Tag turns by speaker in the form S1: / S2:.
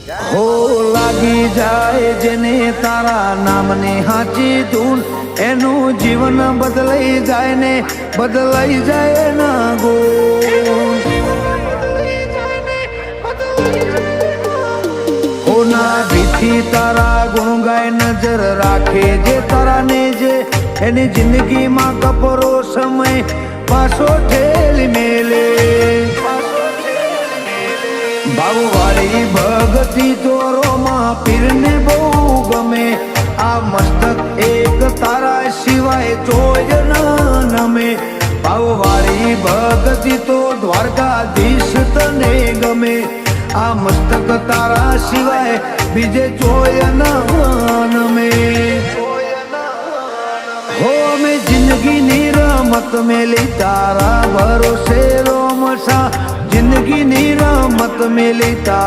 S1: હો લાગી જાય જેને તારા નામની હાચી ધૂન, એનું જીવન બદલાઈ જાય ને બદલાઈ જાય ના ગુણ. હોના ભીથી તારા ગુણ ગાય નજર રાખે જે તારા ને જે, એની જિંદગીમાં કપરો સમય પાછો ઠેલી મેલે. ભાવવાળી ભગતી ચોરોમાં પીરને બહુ ગમે, આ મસ્તક એક તારા સિવાય જોય ન નમે. ભાવવાળી ભગતી તો દ્વારકાધીશ તને ગમે, આ મસ્તક તારા સિવાય બીજે જોય ન નમે. હો અમે જિંદગીની રમત મેલી તારા ભરોસે રોમસા, જિંદગીની રમત મેલી તારા